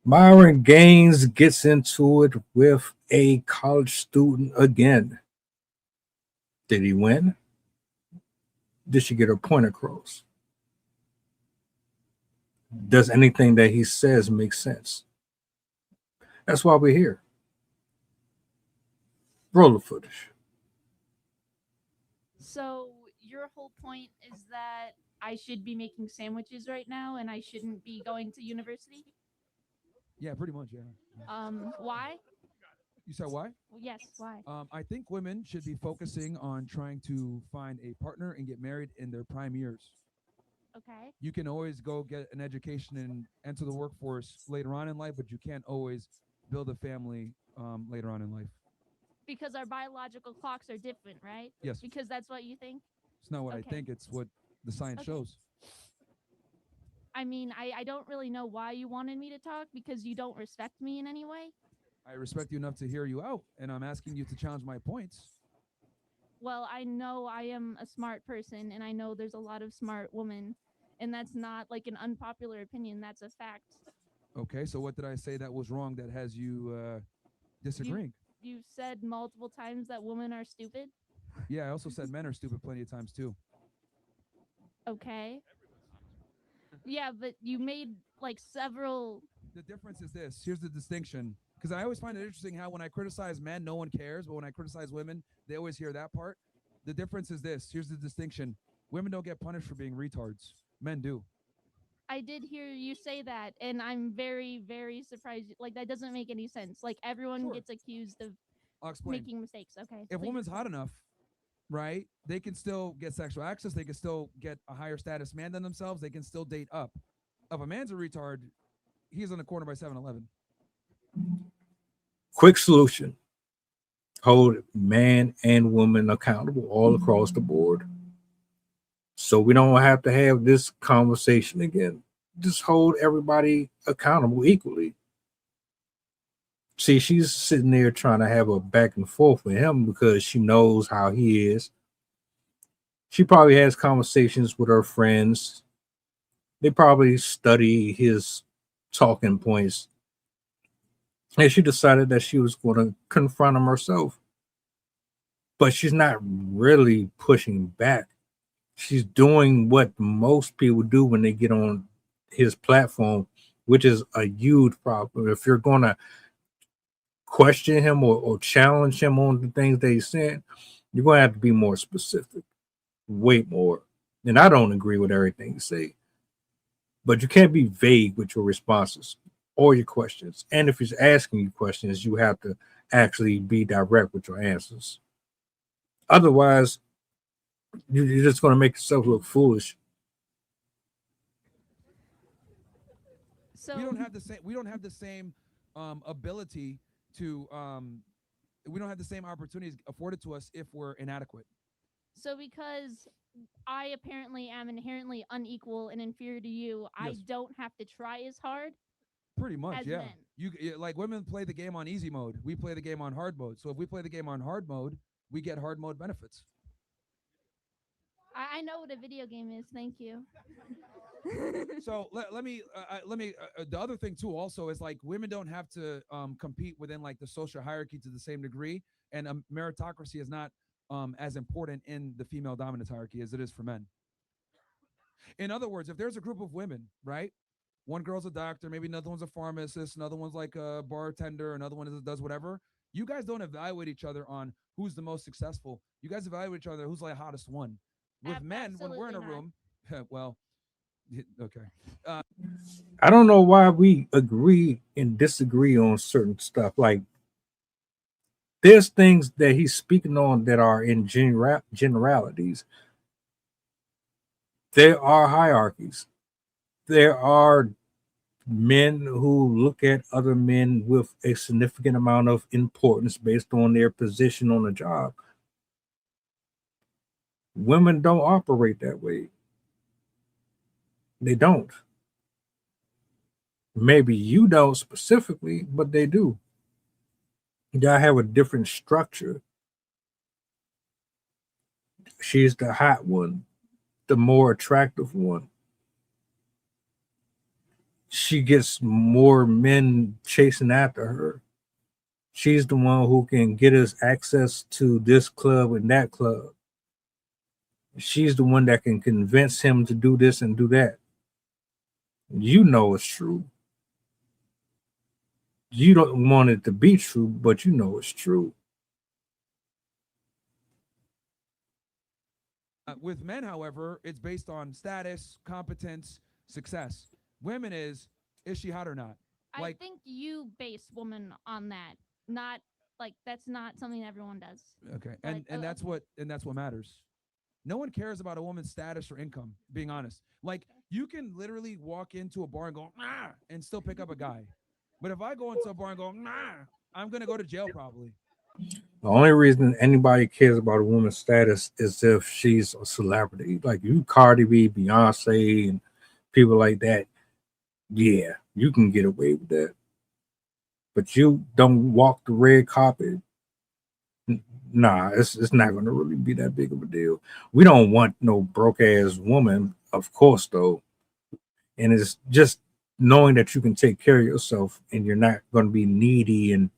Myron Gaines gets into it with a college student again. Did he win? Did she get her point across? Does anything that he says make sense? That's why we're here. Roll the footage. So your whole point is that I should be making sandwiches right now and I shouldn't be going to university? Yeah, pretty much. Yeah. Yeah. Why? You said why? Well, yes, why? I think women should be focusing on trying to find a partner and get married in their prime years. Okay. You can always go get an education and enter the workforce later on in life, but you can't always build a family later on in life. Because our biological clocks are different, right? Yes, Because that's what you think? it's not what I Okay. think; it's what the science Okay. shows. I mean, I don't really know why you wanted me to talk because you don't respect me in any way. I respect you enough to hear you out, and I'm asking you to challenge my points. Well, I know I am a smart person and I know there's a lot of smart women, and that's not like an unpopular opinion, that's a fact. Okay, so what did I say that was wrong that has you You disagreeing? you've said multiple times that women are stupid. Yeah, I also said men are stupid plenty of times too. Okay. Yeah, but you made like several. The difference is this. Here's the distinction. Because I always find it interesting how when I criticize men, no one cares, but when I criticize women, they always hear that part. The difference is this. Here's the distinction. Women don't get punished for being retards. Men do. I did hear you say that, and I'm very, very surprised. Like that doesn't make any sense. Like everyone Sure. gets accused of I'll explain. making mistakes. Okay, If a please woman's hot explain. enough, right, they can still get sexual access. They can still get a higher status man than themselves. They can still date up. If a man's a retard, he's in the corner by 7-Eleven. Quick solution: hold man and woman accountable all across the board. So we don't have to have this conversation again. Just hold everybody accountable equally. See, she's sitting there trying to have a back and forth with him because she knows how he is. She probably has conversations with her friends. They probably study his talking points. And she decided that she was going to confront him herself. But she's not really pushing back. She's doing what most people do when they get on his platform, which is a huge problem. If you're going to question him or challenge him on the things that he's saying, you're going to have to be more specific, way more. And I don't agree with everything you say, but you can't be vague with your responses or your questions. And if he's asking you questions, you have to actually be direct with your answers. Otherwise, you're just going to make yourself look foolish. We don't So, have the same. We don't have the same ability to. We don't have the same opportunities afforded to us if we're inadequate. so because I apparently am inherently unequal and inferior to you, I Yes, don't have to try as hard pretty much. as Yeah, men. like women play the game on easy mode. We play the game on hard mode. So if we play the game on hard mode, we get hard mode benefits. I know what a video game is. Thank you. So let me the other thing too also is like women don't have to compete within like the social hierarchy to the same degree, and meritocracy is not as important in the female dominance hierarchy as it is for men. In other words, if there's a group of women, right? One girl's a doctor, maybe another one's a pharmacist, another one's like a bartender, another one does whatever. You guys don't evaluate each other on who's the most successful. You guys evaluate each other who's like hottest one. With men, when we're in Absolutely a not. room, well, okay. Uh, I don't know why we agree and disagree on certain stuff. Like there's things that he's speaking on that are in generalities. There are hierarchies. There are men who look at other men with a significant amount of importance based on their position on the job. Women don't operate that way. They don't. Maybe you don't specifically, but they do. Y'all have a different structure. She's the hot one, the more attractive one. she gets more men chasing after her. She's the one who can get us access to this club and that club. She's the one that can convince him to do this and do that. You know it's true. You don't want it to be true, but you know it's true. With men, however, it's based on status, competence, success. Women is she hot or not? I think you base woman on that, not like that's not something everyone does. Okay, But, and that's what matters. No one cares about a woman's status or income. Being honest, like you can literally walk into a bar and go and still pick up a guy, but if I go into a bar and go I'm gonna go to jail probably. The only reason anybody cares about a woman's status is if she's a celebrity, like you, Cardi B, Beyonce, and people like that. Yeah, you can get away with that, but you don't walk the red carpet. Nah, it's not going to really be that big of a deal. We don't want no broke ass woman, of course, though. And it's just knowing that you can take care of yourself and you're not going to be needy and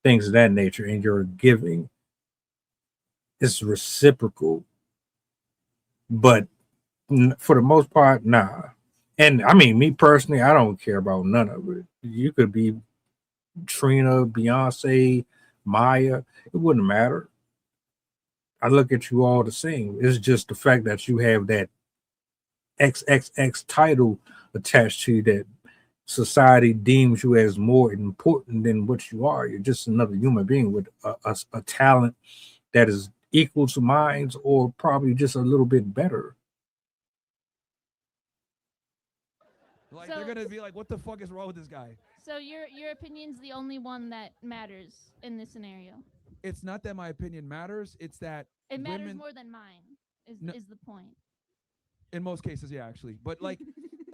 things of that nature, and you're giving. It's reciprocal, but for the most part, nah. And I mean, me personally, I don't care about none of it. You could be Trina, Beyonce, Maya. It wouldn't matter. I look at you all the same. It's just the fact that you have that XXX title attached to you that society deems you as more important than what you are. You're just another human being with a talent that is equal to mine or probably just a little bit better. Like So- they're gonna be like, what the fuck is wrong with this guy? So your opinion's the only one that matters in this scenario. It's not that my opinion matters. It's that It matters women, more than mine. No. Is the point? in most cases, yeah, actually. But like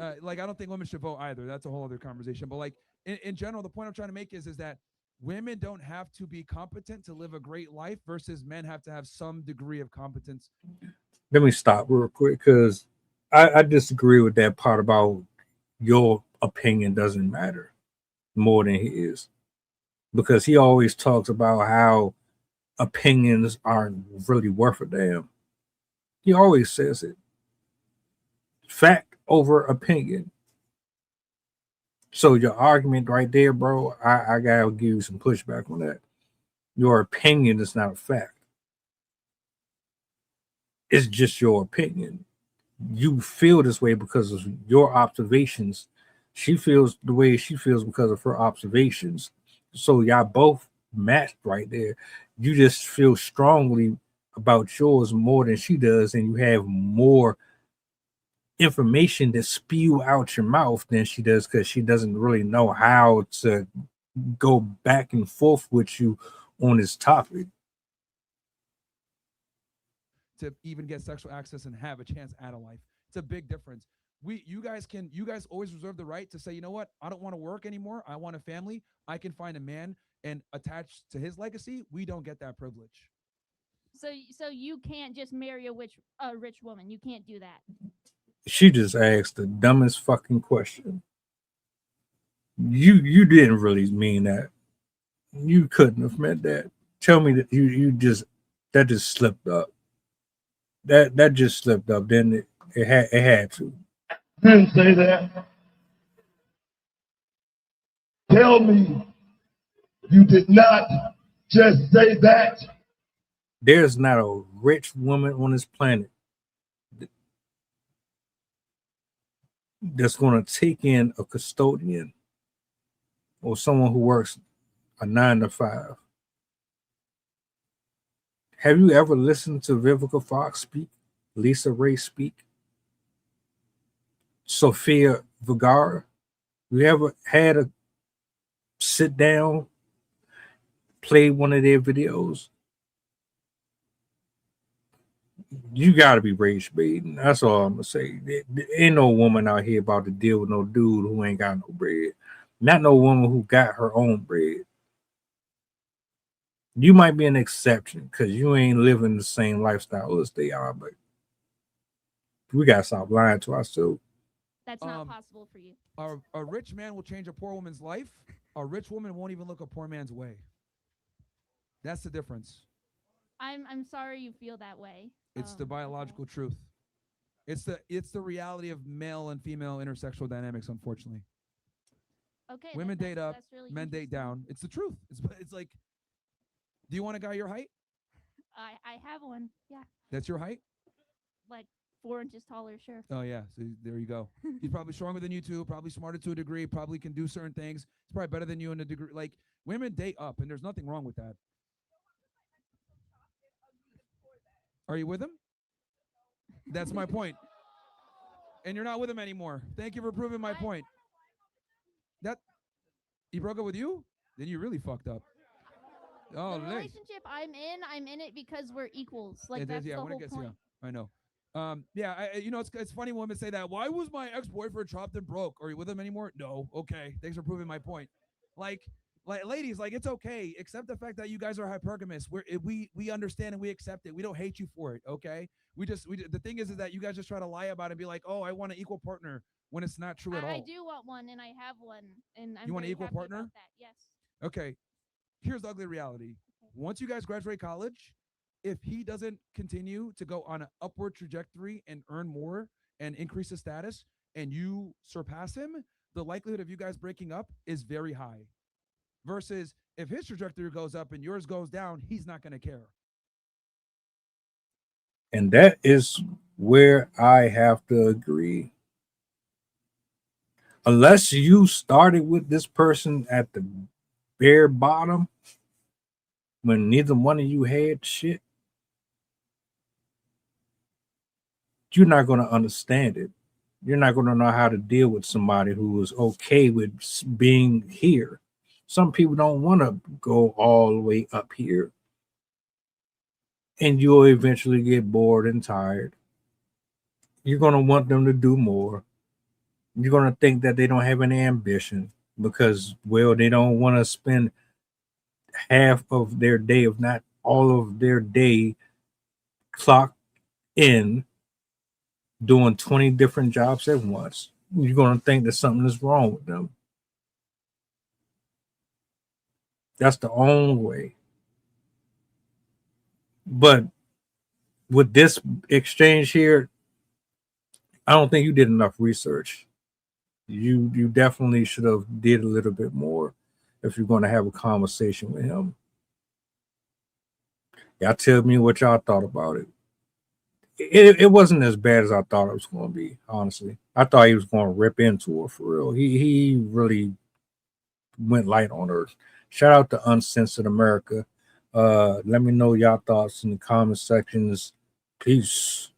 I don't think women should vote either. That's a whole other conversation. But like in general, the point I'm trying to make is that women don't have to be competent to live a great life versus men have to have some degree of competence. Let me stop real quick because I disagree with that part about your opinion doesn't matter more than his, because he always talks about how opinions aren't really worth a damn. He always says it. Fact over opinion. So your argument right there, bro, I gotta give you some pushback on that. Your opinion is not a fact. It's just your opinion. You feel this way because of your observations. She feels the way she feels because of her observations. So y'all both matched right there. You just feel strongly about yours more than she does, and you have more information to spew out your mouth than she does because she doesn't really know how to go back and forth with you on this topic. To even get sexual access and have a chance at a life. It's a big difference. You guys always reserve the right to say, you know what, I don't want to work anymore. I want a family. I can find a man and attach to his legacy. We don't get that privilege. So you can't just marry a rich woman. You can't do that. She just asked the dumbest fucking question. You didn't really mean that. You couldn't have meant that. Tell me that you just that just slipped up. That just slipped up. Then it had to. Didn't say that. Tell me you did not just say that. There's not a rich woman on this planet that's going to take in a custodian or someone who works a 9 to 5. Have you ever listened to Vivica Fox speak? Lisa Ray speak? Sofia Vergara? You ever had a sit down, play one of their videos? You got to be rage baiting. That's all I'm going to say. There ain't no woman out here about to deal with no dude who ain't got no bread. Not no woman who got her own bread. You might be an exception because you ain't living the same lifestyle as they are, but we got to stop lying to ourselves. That's not possible for you. A rich man will change a poor woman's life. A rich woman won't even look a poor man's way. That's the difference. I'm sorry you feel that way. It's the biological truth. It's the reality of male and female intersexual dynamics, unfortunately. Okay. Women date up, that's really men date interesting. down. It's the truth. It's like, do you want a guy your height? I have one. Yeah, That's your height? like 4 inches taller. Sure. Oh yeah, so there you go. He's probably stronger than you too, probably smarter to a degree, probably can do certain things. He's probably better than you in a degree. Like, women date up, and there's nothing wrong with that. Are you with him? That's my point. And you're not with him anymore. Thank you for proving my point. That he broke up with you? Then you really fucked up. Oh, The relationship I'm in it because we're equals. Like that's the whole point. I know. It's funny when women say that. Why was my ex-boyfriend chopped and broke? Are you with him anymore? No. Okay. Thanks for proving my point. Like ladies, like, it's okay. Accept the fact that you guys are hypergamous. We understand and we accept it. We don't hate you for it. Okay. The thing is that you guys just try to lie about it and be like, oh, I want an equal partner, when it's not true at all. I do want one, and I have one, and I'm You want an very equal happy partner? about that. Yes. Okay. Here's the ugly reality. Once you guys graduate college, if he doesn't continue to go on an upward trajectory and earn more and increase his status, and you surpass him, the likelihood of you guys breaking up is very high. Versus if his trajectory goes up and yours goes down, he's not going to care. And that is where I have to agree. Unless you started with this person at the bare bottom when neither one of you had shit, you're not going to understand it. You're not going to know how to deal with somebody who is okay with being here. Some people don't want to go all the way up here. And you'll eventually get bored and tired. You're going to want them to do more. You're going to think that they don't have any ambition because, well, they don't want to spend half of their day, if not all of their day, clocked in doing 20 different jobs at once. You're going to think that something is wrong with them. That's the only way. But with this exchange here, I don't think you did enough research. You definitely should have did a little bit more if you're going to have a conversation with him. Y'all tell me what y'all thought about it. It wasn't as bad as I thought it was going to be, honestly. I thought he was going to rip into her for real. He really went light on her. Shout out to Uncensored America. Let me know y'all thoughts in the comment sections. Peace.